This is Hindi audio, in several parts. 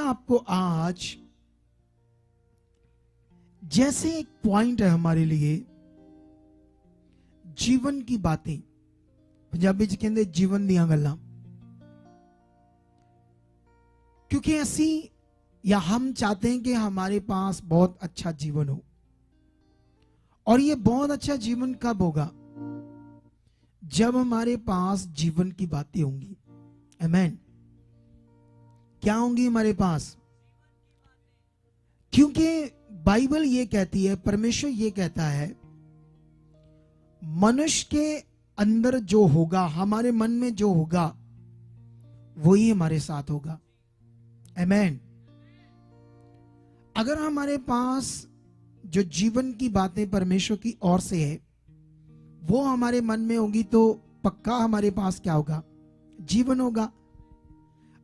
आपको आज, जैसे एक पॉइंट है हमारे लिए, जीवन की बातें, पंजाबी च कहंदे जीवन दियां गल्लां, क्योंकि ऐसी या हम चाहते हैं कि हमारे पास बहुत अच्छा जीवन हो। और ये बहुत अच्छा जीवन कब होगा? जब हमारे पास जीवन की बातें होंगी। आमीन। क्या होंगी हमारे पास? क्योंकि बाइबल ये कहती है, परमेश्वर ये कहता है, मनुष्य के अंदर जो होगा, हमारे मन में जो होगा, वही हमारे साथ होगा। आमीन। अगर हमारे पास जो जीवन की बातें परमेश्वर की ओर से है वो हमारे मन में होगी, तो पक्का हमारे पास क्या होगा? जीवन होगा,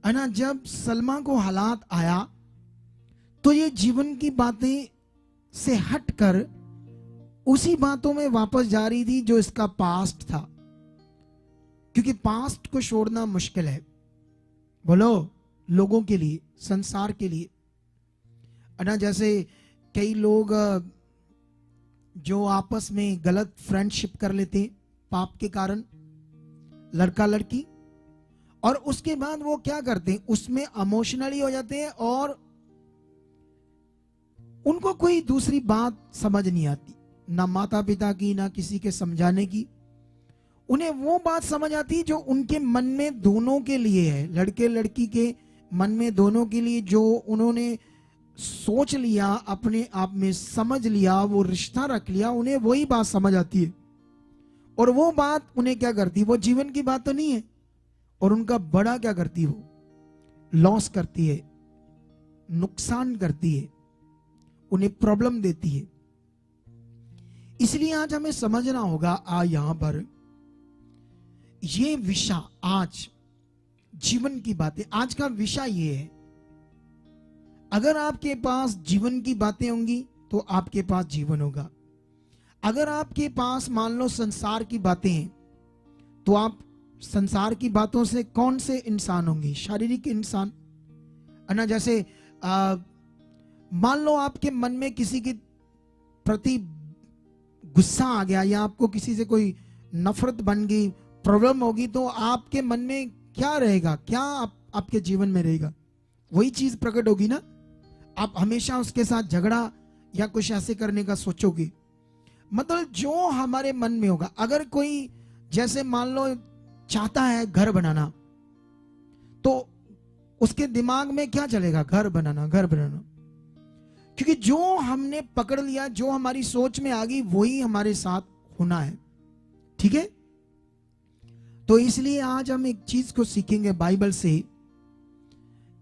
है ना। जब सलमा को हालात आया तो ये जीवन की बातें से हटकर उसी बातों में वापस जा रही थी जो इसका पास्ट था, क्योंकि पास्ट को छोड़ना मुश्किल है। बोलो, लोगों के लिए, संसार के लिए, है ना। जैसे कई लोग जो आपस में गलत फ्रेंडशिप कर लेते हैं पाप के कारण, लड़का लड़की, और उसके बाद वो क्या करते हैं, उसमें इमोशनली हो जाते हैं और उनको कोई दूसरी बात समझ नहीं आती, ना माता पिता की, ना किसी के समझाने की। उन्हें वो बात समझ आती जो उनके मन में दोनों के लिए है, लड़के लड़की के मन में दोनों के लिए जो उन्होंने सोच लिया, अपने आप में समझ लिया, वो रिश्ता रख लिया, उन्हें वही बात समझ आती है। और वो बात उन्हें क्या करती, वो जीवन की बात तो नहीं है, और उनका बड़ा क्या करती, वो लॉस करती है, नुकसान करती है, उन्हें प्रॉब्लम देती है। इसलिए आज हमें समझना होगा, यहां पर ये विषय, आज जीवन की बातें, आज का विषय ये है। अगर आपके पास जीवन की बातें होंगी तो आपके पास जीवन होगा। अगर आपके पास मान लो संसार की बातें हैं तो आप संसार की बातों से कौन से इंसान होंगे? शारीरिक इंसान, है ना। जैसे मान लो आपके मन में किसी के प्रति गुस्सा आ गया, या आपको किसी से कोई नफरत बन गई, प्रॉब्लम होगी, तो आपके मन में क्या रहेगा? क्या आपके जीवन में रहेगा? वही चीज प्रकट होगी ना। आप हमेशा उसके साथ झगड़ा या कुछ ऐसे करने का सोचोगे। मतलब जो हमारे मन में होगा। अगर कोई जैसे मान लो चाहता है घर बनाना, तो उसके दिमाग में क्या चलेगा? घर बनाना, घर बनाना। क्योंकि जो हमने पकड़ लिया, जो हमारी सोच में आ गई, वही हमारे साथ होना है। ठीक है। तो इसलिए आज हम एक चीज को सीखेंगे बाइबल से।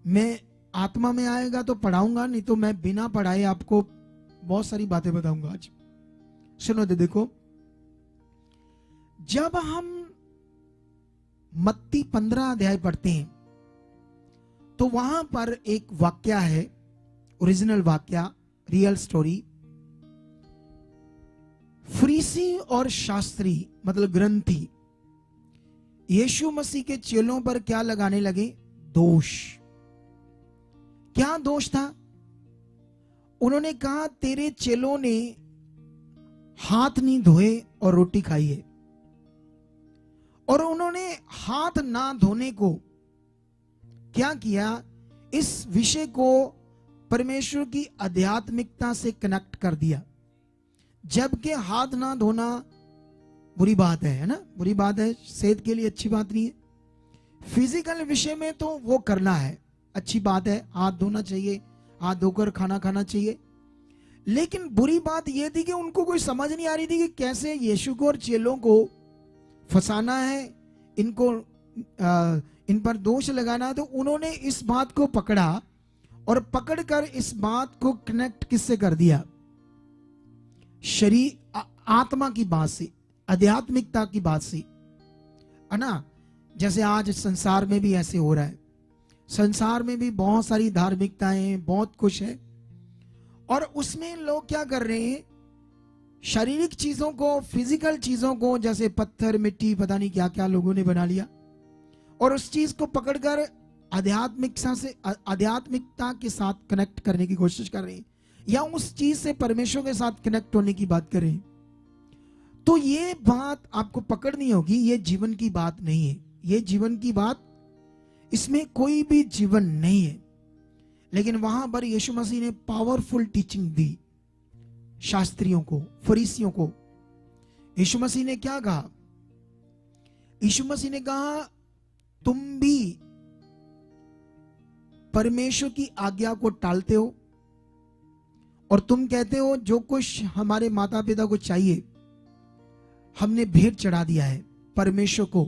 मैं आत्मा में आएगा तो पढ़ाऊंगा, नहीं तो मैं बिना पढ़ाए आपको बहुत सारी बातें बताऊंगा आज। सुनो दे, देखो, जब हम मत्ती 15 अध्याय पढ़ते हैं तो वहां पर एक वाक्य है, ओरिजिनल वाक्य, रियल स्टोरी। फरीसी और शास्त्री, मतलब ग्रंथी, यीशु मसीह के चेलों पर क्या लगाने लगे? दोष। क्या दोष था? उन्होंने कहा तेरे चेलों ने हाथ नहीं धोए और रोटी खाई है। और उन्होंने हाथ ना धोने को क्या किया? इस विषय को परमेश्वर की आध्यात्मिकता से कनेक्ट कर दिया, जबकि हाथ ना धोना बुरी बात है ना, बुरी बात है, सेहत के लिए अच्छी बात नहीं है। फिजिकल विषय में तो वो करना है, अच्छी बात है, हाथ धोना चाहिए, हाथ धोकर खाना खाना चाहिए। लेकिन बुरी बात यह थी कि उनको कोई समझ नहीं आ रही थी कि कैसे यीशु को और चेलों को फंसाना है, इनको इन पर दोष लगाना है। तो उन्होंने इस बात को पकड़ा और पकड़कर इस बात को कनेक्ट किससे कर दिया? शरीर, आत्मा की बात से, आध्यात्मिकता की बात से, है ना। जैसे आज संसार में भी ऐसे हो रहा है। संसार में भी बहुत सारी धार्मिकताएं, बहुत कुछ है, और उसमें लोग क्या कर रहे हैं? शारीरिक चीजों को, फिजिकल चीजों को, जैसे पत्थर, मिट्टी, पता नहीं क्या क्या लोगों ने बना लिया, और उस चीज को पकड़कर आध्यात्मिकता के साथ कनेक्ट करने की कोशिश कर रहे हैं, या उस चीज से परमेश्वर के साथ कनेक्ट होने की बात करें, तो ये बात आपको पकड़नी होगी। ये जीवन की बात नहीं है, ये जीवन की बात, इसमें कोई भी जीवन नहीं है। लेकिन वहां पर यीशु मसीह ने पावरफुल टीचिंग दी शास्त्रियों को, फरीसियों को। यीशु मसीह ने क्या कहा? यीशु मसीह ने कहा, तुम भी परमेश्वर की आज्ञा को टालते हो और तुम कहते हो जो कुछ हमारे माता पिता को चाहिए हमने भेंट चढ़ा दिया है परमेश्वर को,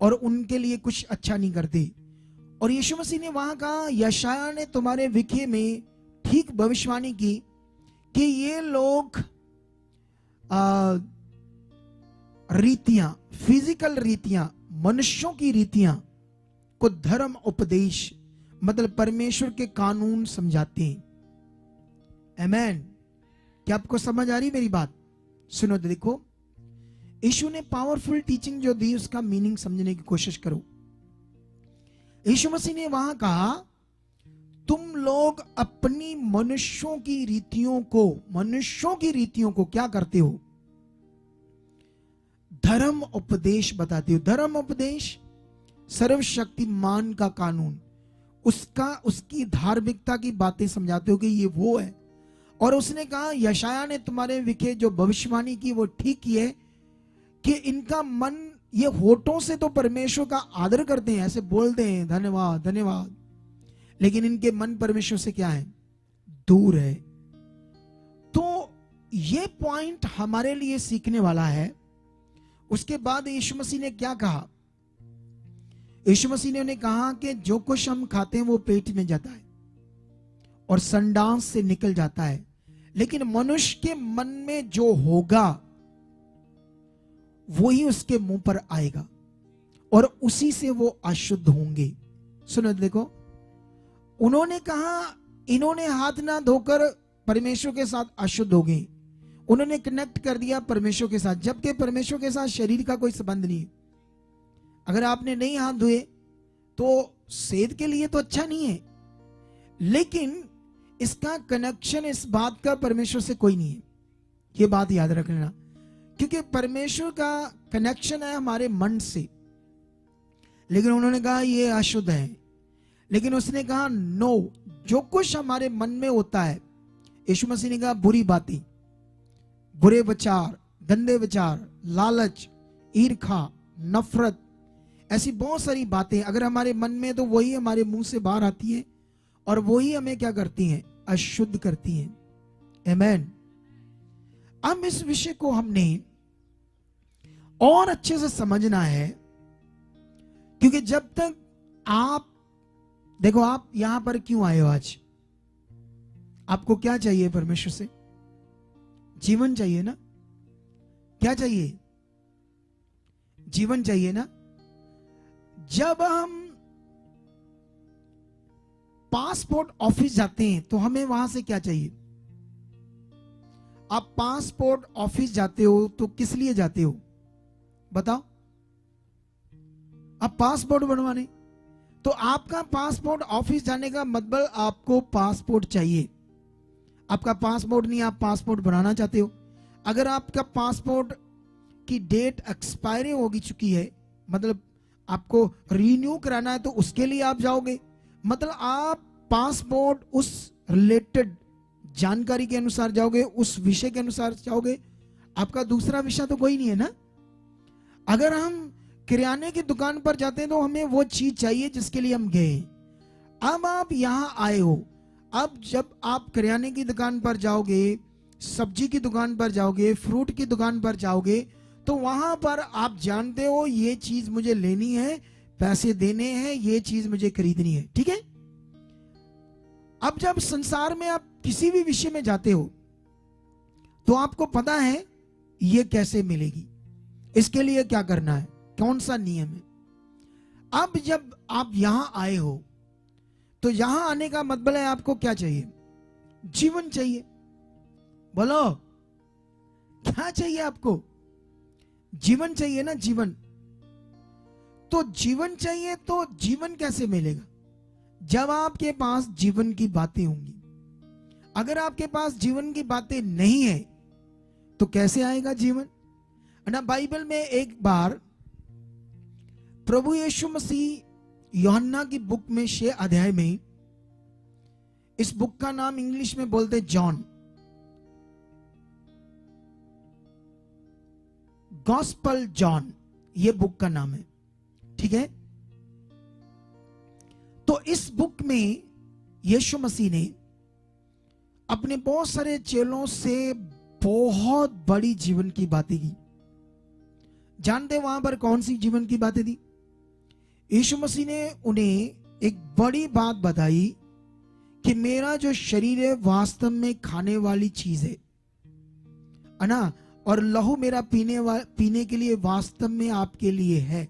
और उनके लिए कुछ अच्छा नहीं करते। और यीशु मसीह ने वहां कहा, यशायाह ने तुम्हारे विषय में ठीक भविष्यवाणी की कि ये लोग रीतियां, फिजिकल रीतियां, मनुष्यों की रीतियां को धर्म उपदेश, मतलब परमेश्वर के कानून समझाते हैं। आमेन। क्या आपको समझ आ रही मेरी बात? सुनो तो देखो, यीशु ने पावरफुल टीचिंग जो दी उसका मीनिंग समझने की कोशिश करो। यीशु मसीह ने वहां कहा, तुम लोग अपनी मनुष्यों की रीतियों को क्या करते हो? धर्म उपदेश बताते हो। धर्म उपदेश सर्वशक्तिमान का कानून, उसकी धार्मिकता की बातें समझाते हो कि ये वो है। और उसने कहा, यशायाह ने तुम्हारे विखे जो भविष्यवाणी की वो ठीक की है कि इनका मन, ये होठों से तो परमेश्वर का आदर करते हैं, ऐसे बोलते हैं धन्यवाद धन्यवाद, लेकिन इनके मन परमेश्वर से क्या है? दूर है। तो ये पॉइंट हमारे लिए सीखने वाला है। उसके बाद यीशु मसीह ने क्या कहा? यीशु मसीह ने उन्हें कहा कि जो कुछ हम खाते हैं वो पेट में जाता है और संडास से निकल जाता है, लेकिन मनुष्य के मन में जो होगा वही उसके मुंह पर आएगा और उसी से वो अशुद्ध होंगे। सुनो देखो, उन्होंने कहा इन्होंने हाथ ना धोकर परमेश्वर के साथ अशुद्ध हो गए। उन्होंने कनेक्ट कर दिया परमेश्वर के साथ, जबकि परमेश्वर के साथ शरीर का कोई संबंध नहीं है। अगर आपने नहीं हाथ धोए तो सेहत के लिए तो अच्छा नहीं है, लेकिन इसका कनेक्शन इस बात का परमेश्वर से कोई नहीं है। ये बात याद रख लेना, क्योंकि परमेश्वर का कनेक्शन है हमारे मन से। लेकिन उन्होंने कहा ये अशुद्ध है, लेकिन उसने कहा नो, जो कुछ हमारे मन में होता है, यीशु मसीह ने कहा बुरी बातें, बुरे विचार, गंदे विचार, लालच, ईर्खा, नफरत, ऐसी बहुत सारी बातें अगर हमारे मन में, तो वही हमारे मुंह से बाहर आती है और वही हमें क्या करती हैं? अशुद्ध करती हैं। आमेन। अब इस विषय को हमने और अच्छे से समझना है, क्योंकि जब तक आप देखो, आप यहां पर क्यों आए हो आज? आपको क्या चाहिए परमेश्वर से? जीवन चाहिए ना? क्या चाहिए? जीवन चाहिए ना? जब हम पासपोर्ट ऑफिस जाते हैं तो हमें वहां से क्या चाहिए? आप पासपोर्ट ऑफिस जाते हो तो किस लिए जाते हो बताओ? आप पासपोर्ट बनवाने। तो आपका पासपोर्ट ऑफिस जाने का मतलब आपको पासपोर्ट चाहिए। आपका पासपोर्ट नहीं, आप पासपोर्ट बनाना चाहते हो। अगर आपका पासपोर्ट की डेट एक्सपायरी हो चुकी है, मतलब आपको रीन्यू कराना है, तो उसके लिए आप जाओगे। मतलब आप पासपोर्ट उस रिलेटेड जानकारी के अनुसार जाओगे, उस विषय के अनुसार जाओगे। आपका दूसरा विषय तो कोई नहीं है ना। अगर हम किराने की दुकान पर जाते हैं तो हमें वो चीज चाहिए जिसके लिए हम गए। अब आप यहां आए हो, अब जब आप किराने की दुकान पर जाओगे, सब्जी की दुकान पर जाओगे, फ्रूट की दुकान पर जाओगे, तो वहां पर आप जानते हो ये चीज मुझे लेनी है, पैसे देने हैं, ये चीज मुझे खरीदनी है, ठीक है। अब जब संसार में आप किसी भी विषय में जाते हो तो आपको पता है ये कैसे मिलेगी, इसके लिए क्या करना है, कौन सा नियम है। अब जब आप यहां आए हो तो यहां आने का मतलब है आपको क्या चाहिए? जीवन चाहिए। बोलो क्या चाहिए आपको? जीवन चाहिए ना, जीवन। तो जीवन चाहिए तो जीवन कैसे मिलेगा? जब आपके पास जीवन की बातें होंगी। अगर आपके पास जीवन की बातें नहीं है तो कैसे आएगा जीवन? ना बाइबल में एक बार प्रभु यीशु मसीह यूहन्ना की बुक में 6 अध्याय में, इस बुक का नाम इंग्लिश में बोलते जॉन, गॉस्पल जॉन, ये बुक का नाम है, ठीक है। तो इस बुक में यीशु मसीह ने अपने बहुत सारे चेलों से बहुत बड़ी जीवन की बातें की। जानते वहां पर कौन सी जीवन की बातें थी? यीशु मसीह ने उन्हें एक बड़ी बात बताई कि मेरा जो शरीर है वास्तव में खाने वाली चीज है ना, और लहू मेरा पीने के लिए वास्तव में आपके लिए है।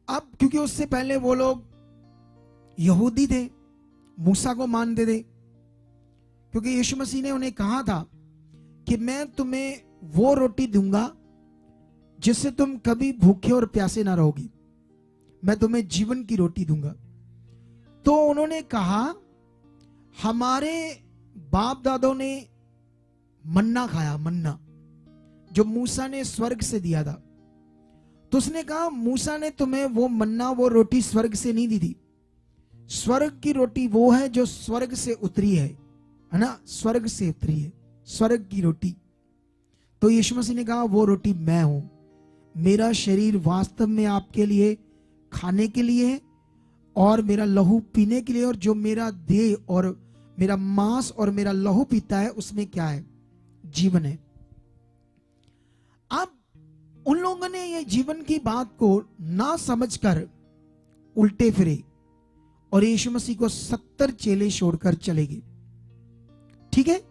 अब क्योंकि उससे पहले वो लोग यहूदी थे, मूसा को मानते थे, क्योंकि यीशु मसीह ने उन्हें कहा था कि मैं तुम्हें वो रोटी दूंगा जिससे तुम कभी भूखे और प्यासे ना रहोगी, मैं तुम्हें जीवन की रोटी दूंगा। तो उन्होंने कहा हमारे बाप दादों ने मन्ना खाया, मन्ना जो मूसा ने स्वर्ग से दिया था। तो उसने कहा मूसा ने तुम्हें वो मन्ना, वो रोटी स्वर्ग से नहीं दी थी। स्वर्ग की रोटी वो है जो स्वर्ग से उतरी है ना, स्वर्ग से उतरी है, स्वर्ग की रोटी। तो यीशु मसीह ने कहा वो रोटी मैं हूं, मेरा शरीर वास्तव में आपके लिए खाने के लिए है और मेरा लहू पीने के लिए, और जो मेरा देह और मेरा मांस और मेरा लहू पीता है उसमें क्या है? जीवन है। अब उन लोगों ने ये जीवन की बात को ना समझकर उल्टे फिरे और यीशु मसीह को 70 चेले छोड़कर चले गए, ठीक है।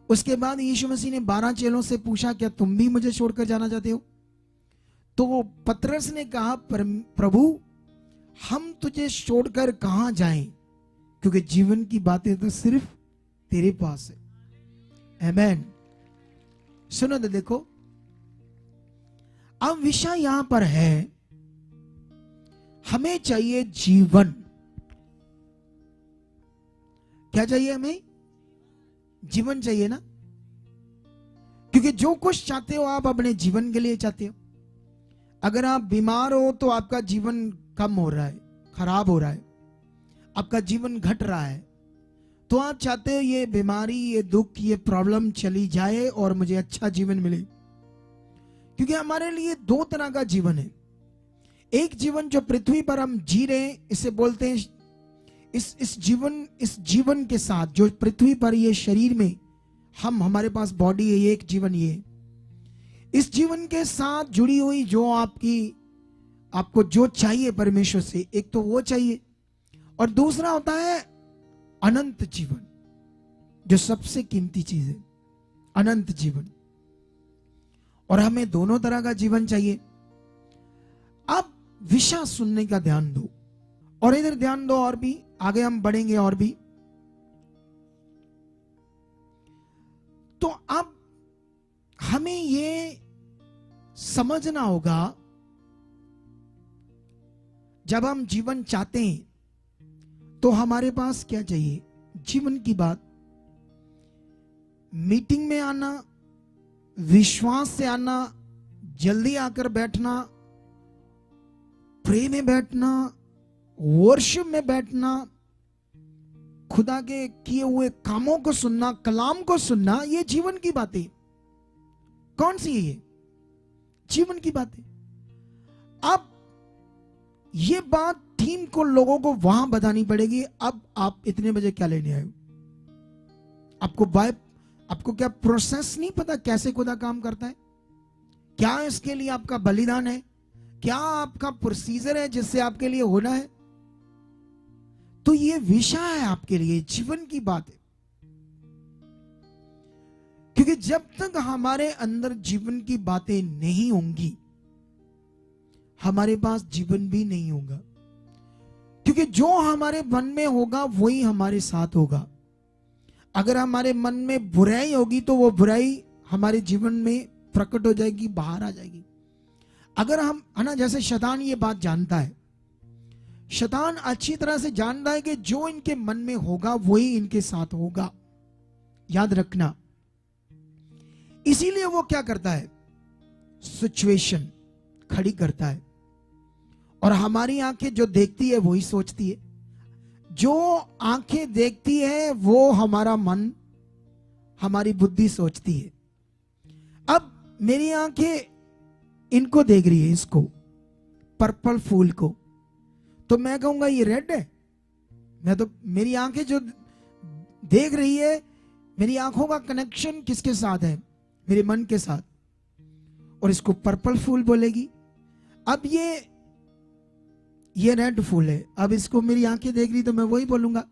उसके बाद यीशु मसीह ने 12 चेलों से पूछा क्या तुम भी मुझे छोड़कर जाना चाहते हो? तो पतरस ने कहा प्रभु हम तुझे छोड़कर कहां जाएं, क्योंकि जीवन की बातें तो सिर्फ तेरे पास है। आमेन। सुनो तो देखो, अब विषय यहां पर है, हमें चाहिए जीवन। क्या चाहिए? हमें जीवन चाहिए ना, क्योंकि जो कुछ चाहते हो आप अपने जीवन के लिए चाहते हो। अगर आप बीमार हो तो आपका जीवन कम हो रहा है, खराब हो रहा है, आपका जीवन घट रहा है, तो आप चाहते हो ये बीमारी, ये दुख, ये प्रॉब्लम चली जाए और मुझे अच्छा जीवन मिले। क्योंकि हमारे लिए 2 तरह का जीवन है। एक जीवन जो पृथ्वी पर हम जी रहे हैं, इसे बोलते हैं इस जीवन के साथ जो पृथ्वी पर ये शरीर में हमारे पास बॉडी है, ये एक जीवन, ये इस जीवन के साथ जुड़ी हुई जो आपको जो चाहिए परमेश्वर से, एक तो वो चाहिए, और दूसरा होता है अनंत जीवन, जो सबसे कीमती चीज है, अनंत जीवन। और हमें दोनों तरह का जीवन चाहिए। अब विषय सुनने का ध्यान दो, और इधर ध्यान दो, और भी आगे हम बढ़ेंगे और भी। तो अब हमें ये समझना होगा, जब हम जीवन चाहते हैं तो हमारे पास क्या चाहिए? जीवन की बात। मीटिंग में आना, विश्वास से आना, जल्दी आकर बैठना, प्रे में बैठना, वर्शिप में बैठना, खुदा के किए हुए कामों को सुनना, कलाम को सुनना, ये जीवन की बातें। कौन सी है ये? जीवन की बातें। अब ये बात टीम को, लोगों को वहां बतानी पड़ेगी। अब आप इतने बजे क्या लेने आए हो? आपको क्या प्रोसेस नहीं पता कैसे खुदा काम करता है? क्या इसके लिए आपका बलिदान है? क्या आपका प्रोसीजर है जिससे आपके लिए होना है? तो ये विषय है आपके लिए, जीवन की बात है। क्योंकि जब तक हमारे अंदर जीवन की बातें नहीं होंगी, हमारे पास जीवन भी नहीं होगा। क्योंकि जो हमारे मन में होगा वही हमारे साथ होगा। अगर हमारे मन में बुराई होगी तो वो बुराई हमारे जीवन में प्रकट हो जाएगी, बाहर आ जाएगी। अगर हम, है ना, जैसे शैतान ये बात जानता है, शैतान अच्छी तरह से जानता है कि जो इनके मन में होगा वही इनके साथ होगा, याद रखना। इसीलिए वो क्या करता है, सिचुएशन खड़ी करता है, और हमारी आंखें जो देखती है वही सोचती है। जो आंखें देखती है वो हमारा मन, हमारी बुद्धि सोचती है। अब मेरी आंखें इनको देख रही है, इसको, पर्पल फूल को, तो मैं कहूंगा ये रेड है। मैं तो, मेरी आंखें जो देख रही है, मेरी आंखों का कनेक्शन किसके साथ है, मेरे मन के साथ, और इसको पर्पल फूल बोलेगी। अब ये रेड फूल है, अब इसको मेरी आंखें देख रही तो मैं वही बोलूंगा।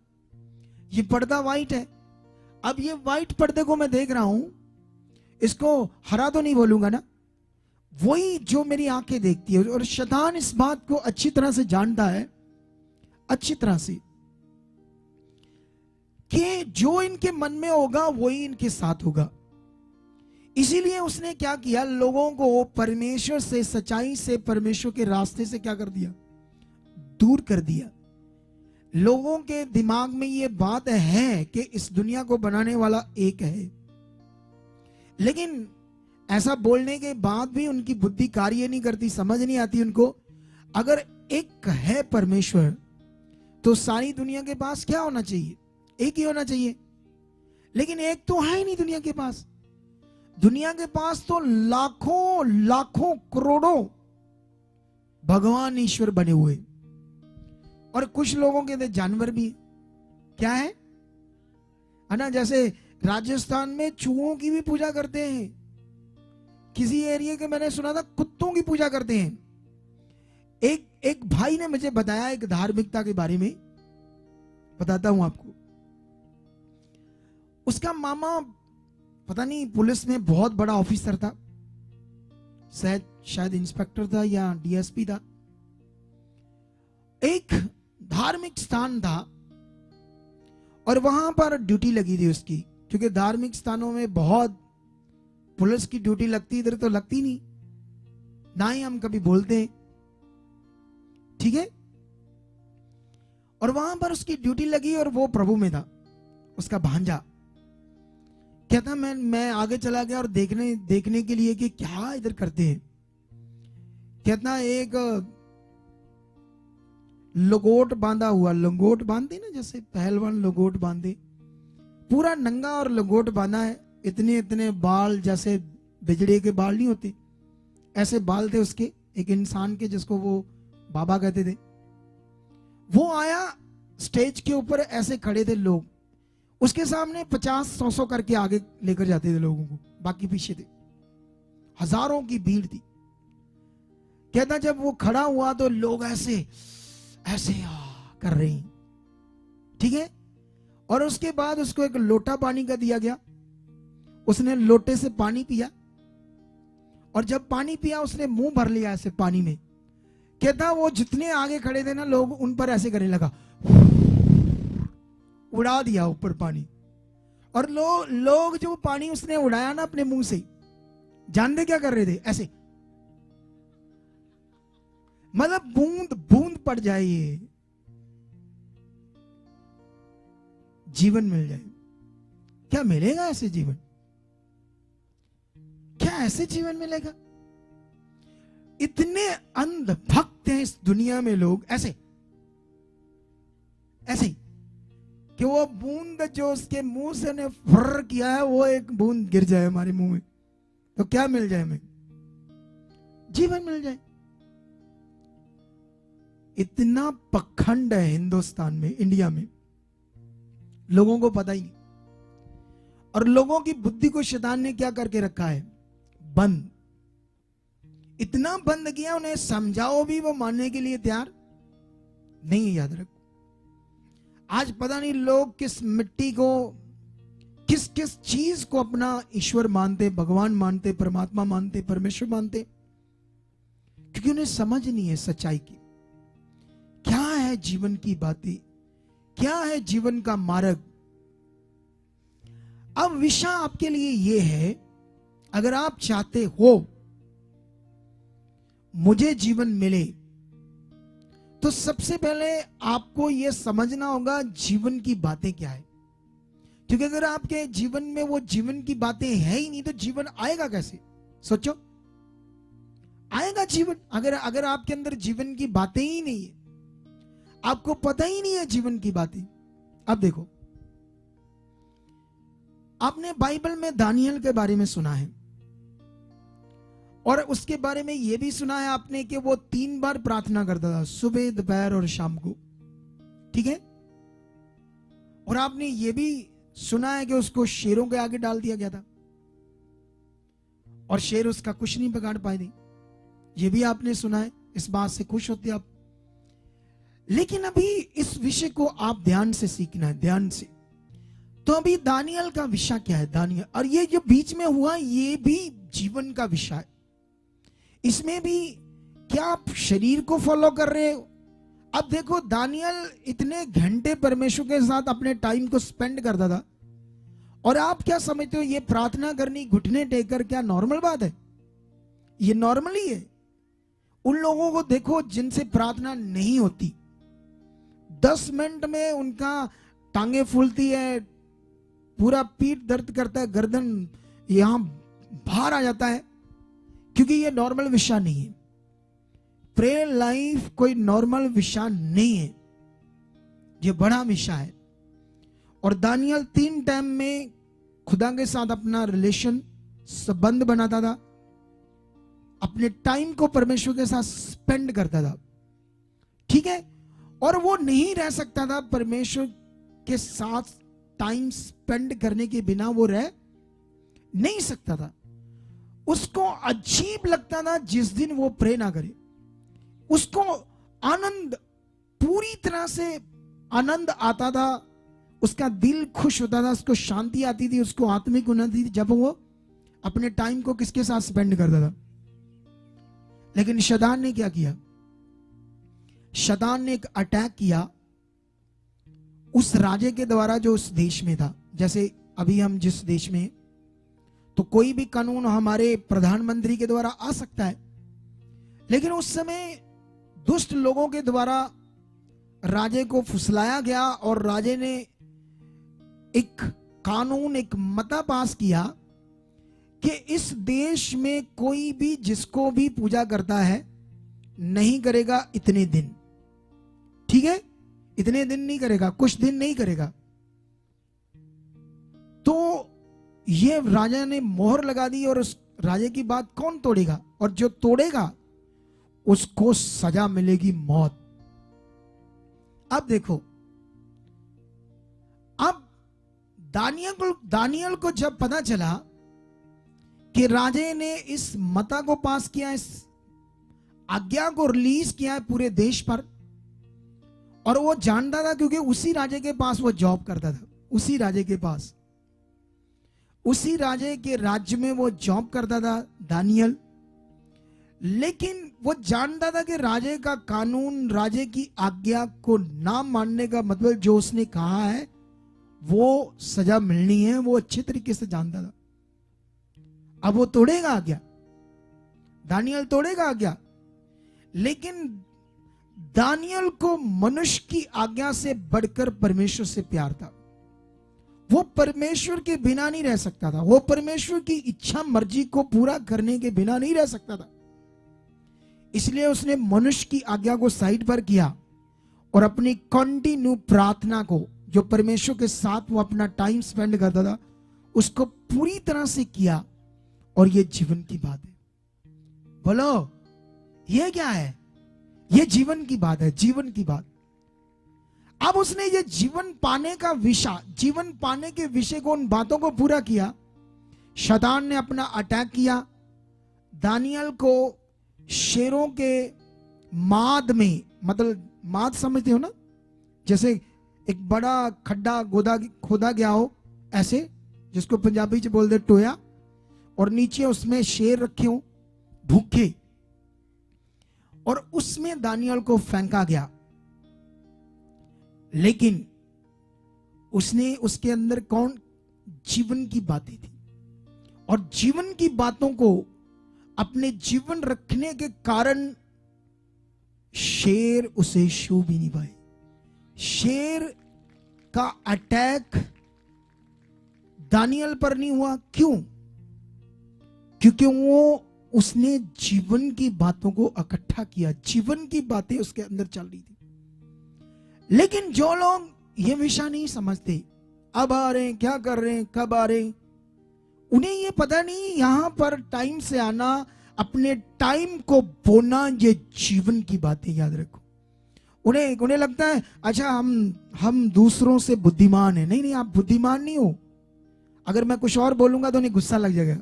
ये पर्दा व्हाइट है, अब ये व्हाइट पर्दे को मैं देख रहा हूं, इसको हरा तो नहीं बोलूंगा ना, वही जो मेरी आंखें देखती है। और शैतान इस बात को अच्छी तरह से जानता है, अच्छी तरह से, कि जो इनके मन में होगा वही इनके साथ होगा। इसीलिए उसने क्या किया, लोगों को परमेश्वर से, सच्चाई से, परमेश्वर के रास्ते से क्या कर दिया, दूर कर दिया। लोगों के दिमाग में ये बात है कि इस दुनिया को बनाने वाला एक है, लेकिन ऐसा बोलने के बाद भी उनकी बुद्धि कार्य नहीं करती, समझ नहीं आती उनको। अगर एक है परमेश्वर तो सारी दुनिया के पास क्या होना चाहिए, एक ही होना चाहिए, लेकिन एक तो है ही नहीं दुनिया के पास। दुनिया के पास तो लाखों लाखों करोड़ों भगवान ईश्वर बने हुए, और कुछ लोगों के अंदर जानवर भी क्या है ना। जैसे राजस्थान में चूहों की भी पूजा करते हैं, किसी एरिया के मैंने सुना था कुत्तों की पूजा करते हैं। एक भाई ने मुझे बताया एक धार्मिकता के बारे में, बताता हूं आपको। उसका मामा पता नहीं पुलिस में बहुत बड़ा ऑफिसर था, शायद इंस्पेक्टर था या डीएसपी था। एक धार्मिक स्थान था और वहां पर ड्यूटी लगी थी उसकी, क्योंकि धार्मिक स्थानों में बहुत पुलिस की ड्यूटी लगती, इधर तो लगती नहीं, ना ही हम कभी बोलते हैं, ठीक है। और वहां पर उसकी ड्यूटी लगी और वो प्रभु में था। उसका भांजा कहता मैं आगे चला गया और देखने के लिए कि क्या इधर करते हैं। कहता एक लंगोट बांधा हुआ, लंगोट बांधते ना जैसे पहलवान लंगोट बांधे, पूरा नंगा और लंगोट बांधा है, इतने इतने बाल, जैसे बिजड़े के बाल नहीं होते, ऐसे बाल थे उसके, एक इंसान के, जिसको वो बाबा कहते थे। वो आया स्टेज के ऊपर, ऐसे खड़े थे लोग, उसके सामने 50-100 करके आगे लेकर जाते थे लोगों को, बाकी पीछे थे, हजारों की भीड़ थी। कहता जब वो खड़ा हुआ तो लोग ऐसे ऐसे कर रहे हैं, ठीक है। और उसके बाद उसको एक लोटा पानी का दिया गया, उसने लोटे से पानी पिया, और जब पानी पिया उसने मुंह भर लिया ऐसे पानी में। कहता वो जितने आगे खड़े थे ना लोग, उन पर ऐसे करने लगा, उड़ा दिया ऊपर पानी। और लोग जो पानी उसने उड़ाया ना अपने मुंह से, जानते क्या कर रहे थे, ऐसे, मतलब बूंद बूंद पड़ जाए, ये जीवन मिल जाए। क्या मिलेगा ऐसे जीवन, क्या ऐसे जीवन मिलेगा? इतने अंध भक्त हैं इस दुनिया में लोग, ऐसे ऐसे कि वो बूंद जो उसके मुंह से ने फुर्र किया है, वो एक बूंद गिर जाए हमारे मुंह में तो क्या मिल जाए, हमें जीवन मिल जाए। इतना पखंड है हिंदुस्तान में, इंडिया में, लोगों को पता ही नहीं। और लोगों की बुद्धि को शैतान ने क्या करके रखा है, बंद। इतना बंद किया, उन्हें समझाओ भी वो मानने के लिए तैयार नहीं है। याद रखो, आज पता नहीं लोग किस मिट्टी को, किस किस चीज को अपना ईश्वर मानते, भगवान मानते, परमात्मा मानते, परमेश्वर मानते, क्योंकि उन्हें समझ नहीं है सच्चाई की। क्या है जीवन की बातें, क्या है जीवन का मार्ग। अब विषय आपके लिए यह है, अगर आप चाहते हो मुझे जीवन मिले, तो सबसे पहले आपको यह समझना होगा जीवन की बातें क्या है। क्योंकि अगर आपके जीवन में वो जीवन की बातें है ही नहीं तो जीवन आएगा कैसे? सोचो, आएगा जीवन अगर आपके अंदर जीवन की बातें ही नहीं है, आपको पता ही नहीं है जीवन की बातें। अब देखो, आपने बाइबल में दानियल के बारे में सुना है और उसके बारे में यह भी सुना है आपने कि वो 3 बार प्रार्थना करता था, सुबह, दोपहर और शाम को। ठीक है? और आपने ये भी सुना है कि उसको शेरों के आगे डाल दिया गया था और शेर उसका कुछ नहीं बिगाड़ पाए थे। ये भी आपने सुना है, इस बात से खुश होते आप। लेकिन अभी इस विषय को आप ध्यान से सीखना है, ध्यान से। तो अभी दानियल का विषय क्या है? दानियल, और ये जो बीच में हुआ ये भी जीवन का विषय है। इसमें भी क्या आप शरीर को फॉलो कर रहे हो? अब देखो, दानियल इतने घंटे परमेश्वर के साथ अपने टाइम को स्पेंड करता था और आप क्या समझते हो ये प्रार्थना करनी घुटने टेकर क्या नॉर्मल बात है? ये नॉर्मल ही है। उन लोगों को देखो जिनसे प्रार्थना नहीं होती, 10 मिनट में उनका टांगे फूलती है, पूरा पीठ दर्द करता है, गर्दन यहां बाहर आ जाता है, क्योंकि ये नॉर्मल विषय नहीं है। प्रेयर लाइफ कोई नॉर्मल विषय नहीं है, ये बड़ा विषय है। और दानियल 3 टाइम में खुदा के साथ अपना रिलेशन संबंध बनाता था, अपने टाइम को परमेश्वर के साथ स्पेंड करता था। ठीक है? और वो नहीं रह सकता था परमेश्वर के साथ टाइम स्पेंड करने के बिना, वो रह नहीं सकता था। उसको अजीब लगता था जिस दिन वो प्रे ना करे। उसको आनंद, पूरी तरह से आनंद आता था, उसका दिल खुश होता था, उसको शांति आती थी, उसको आत्मिक उन्नति थी जब वो अपने टाइम को किसके साथ स्पेंड करता था। लेकिन शैतान ने क्या किया? शैतान ने एक अटैक किया उस राजे के द्वारा जो उस देश में था। जैसे अभी हम जिस देश में, तो कोई भी कानून हमारे प्रधानमंत्री के द्वारा आ सकता है, लेकिन उस समय दुष्ट लोगों के द्वारा राजे को फुसलाया गया और राजे ने एक कानून, एक मता पास किया कि इस देश में कोई भी जिसको भी पूजा करता है नहीं करेगा इतने दिन। ठीक है? इतने दिन नहीं करेगा, कुछ दिन नहीं करेगा। तो ये राजा ने मोहर लगा दी और उस राजे की बात कौन तोड़ेगा? और जो तोड़ेगा उसको सजा मिलेगी, मौत। अब देखो, अब दानियल को जब पता चला कि राजे ने इस मता को पास किया, इस आज्ञा को रिलीज किया है पूरे देश पर, और वो जानता था क्योंकि उसी राजे के पास वो जॉब करता था, उसी राजे के पास, उसी राजे के राज्य में वो जॉब करता था दानियल। लेकिन वो जानता था कि राजे का कानून, राजे की आज्ञा को ना मानने का मतलब जो उसने कहा है वो सजा मिलनी है, वो अच्छे तरीके से जानता था। अब वो तोड़ेगा आज्ञा, दानियल तोड़ेगा आज्ञा। लेकिन दानियल को मनुष्य की आज्ञा से बढ़कर परमेश्वर से प्यार था। वो परमेश्वर के बिना नहीं रह सकता था, वो परमेश्वर की इच्छा मर्जी को पूरा करने के बिना नहीं रह सकता था। इसलिए उसने मनुष्य की आज्ञा को साइड पर किया और अपनी कंटिन्यू प्रार्थना को, जो परमेश्वर के साथ वो अपना टाइम स्पेंड करता था, उसको पूरी तरह से किया। और ये जीवन की बात है। बोलो, ये क्या है? ये जीवन की बात है, जीवन की बात। अब उसने ये जीवन पाने का विषय, जीवन पाने के विषय को, उन बातों को पूरा किया। शैतान ने अपना अटैक किया, दानियल को शेरों के माद में, मतलब माद समझते हो ना, जैसे एक बड़ा खड्डा खोदा गया हो, ऐसे, जिसको पंजाबी च बोलते टोया, और नीचे उसमें शेर रखे हो भूखे, और उसमें दानियल को फेंका गया। लेकिन उसने, उसके अंदर कौन? जीवन की बातें थी। और जीवन की बातों को अपने जीवन रखने के कारण शेर उसे छू भी नहीं पाए। शेर का अटैक दानियल पर नहीं हुआ। क्यों? क्योंकि उसने जीवन की बातों को इकट्ठा किया, जीवन की बातें उसके अंदर चल रही थी। लेकिन जो लोग ये विषय नहीं समझते, अब आ रहे हैं, क्या कर रहे हैं, कब आ रहे हैं, उन्हें ये पता नहीं यहां पर टाइम से आना, अपने टाइम को बोना, ये जीवन की बातें याद रखो। उन्हें लगता है अच्छा हम दूसरों से बुद्धिमान है। नहीं नहीं, आप बुद्धिमान नहीं हो। अगर मैं कुछ और बोलूंगा तो उन्हें गुस्सा लग जाएगा।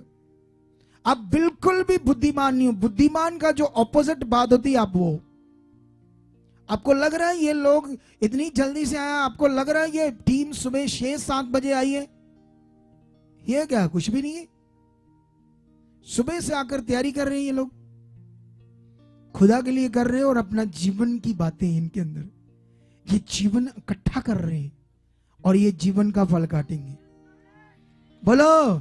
आप बिल्कुल भी बुद्धिमान नहीं हो। बुद्धिमान का जो ऑपोजिट बात होती है, आप वो, आपको लग रहा है ये लोग इतनी जल्दी से आया, आपको लग रहा है ये टीम सुबह 6-7 बजे आई है, ये क्या, कुछ भी नहीं है। सुबह से आकर तैयारी कर रहे हैं ये लोग, खुदा के लिए कर रहे हैं और अपना जीवन की बातें इनके अंदर, ये जीवन इकट्ठा कर रहे हैं और ये जीवन का फल काटेंगे। बोलो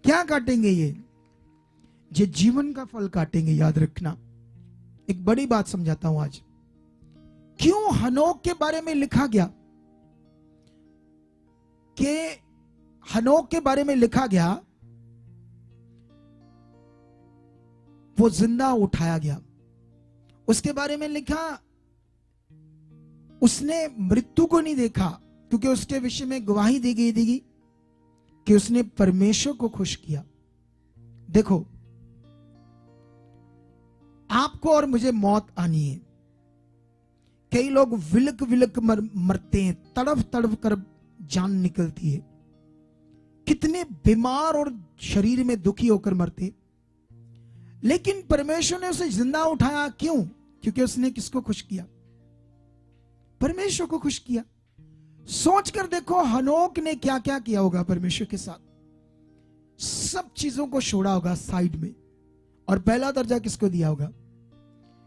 क्या काटेंगे? ये जीवन का फल काटेंगे। याद रखना। एक बड़ी बात समझाता हूं आज, क्यों हनोक के बारे में लिखा गया कि हनोक के बारे में लिखा गया वो जिंदा उठाया गया। उसके बारे में लिखा उसने मृत्यु को नहीं देखा, क्योंकि उसके विषय में गवाही दी गई कि उसने परमेश्वर को खुश किया। देखो, आपको और मुझे मौत आनी है। कई लोग विलक विलक मरते हैं, तड़फ तड़फ कर जान निकलती है। कितने बीमार और शरीर में दुखी होकर मरते। लेकिन परमेश्वर ने उसे जिंदा उठाया। क्यों? क्योंकि उसने किसको खुश किया? परमेश्वर को खुश किया। सोच कर देखो हनोक ने क्या क्या किया होगा परमेश्वर के साथ। सब चीजों को छोड़ा होगा साइड में, और पहला दर्जा किसको दिया होगा?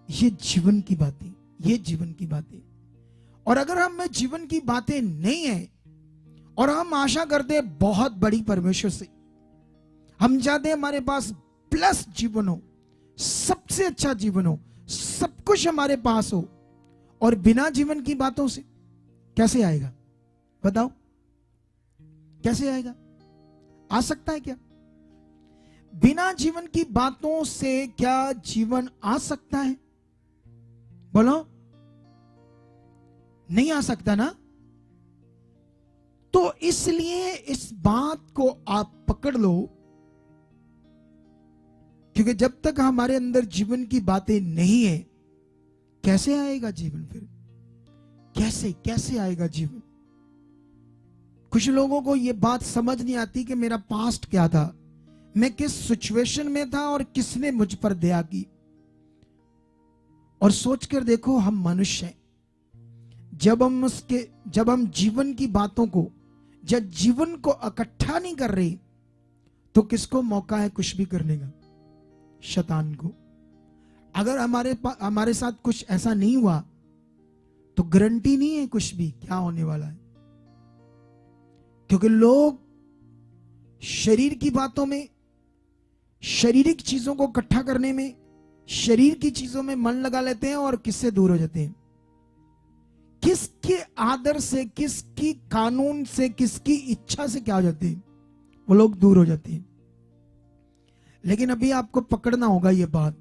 ये जीवन की बातें, ये जीवन की बातें। और अगर हम में जीवन की बातें नहीं है और हम आशा करते हैं बहुत बड़ी परमेश्वर से, हम चाहते हैं हमारे पास प्लस जीवन हो, सबसे अच्छा जीवन हो, सब कुछ हमारे पास हो, और बिना जीवन की बातों से कैसे आएगा? बताओ कैसे आएगा? आ सकता है क्या? बिना जीवन की बातों से क्या जीवन आ सकता है? बोलो, नहीं आ सकता ना। तो इसलिए इस बात को आप पकड़ लो, क्योंकि जब तक हमारे अंदर जीवन की बातें नहीं है, कैसे आएगा जीवन? फिर कैसे आएगा जीवन? कुछ लोगों को यह बात समझ नहीं आती कि मेरा पास्ट क्या था, मैं किस सिचुएशन में था और किसने मुझ पर दया की। और सोचकर देखो, हम मनुष्य हैं। जब हम जीवन की बातों को, जब जीवन को इकट्ठा नहीं कर रहे, तो किसको मौका है कुछ भी करने का? शैतान को। अगर हमारे साथ कुछ ऐसा नहीं हुआ तो गारंटी नहीं है कुछ भी क्या होने वाला है। क्योंकि लोग शरीर की बातों में, शारीरिक चीजों को इकट्ठा करने में, शरीर की चीजों में मन लगा लेते हैं और किससे दूर हो जाते हैं? किसके आदर से, किसकी कानून से, किसकी इच्छा से क्या हो जाते हैं? वो लोग दूर हो जाते हैं। लेकिन अभी आपको पकड़ना होगा ये बात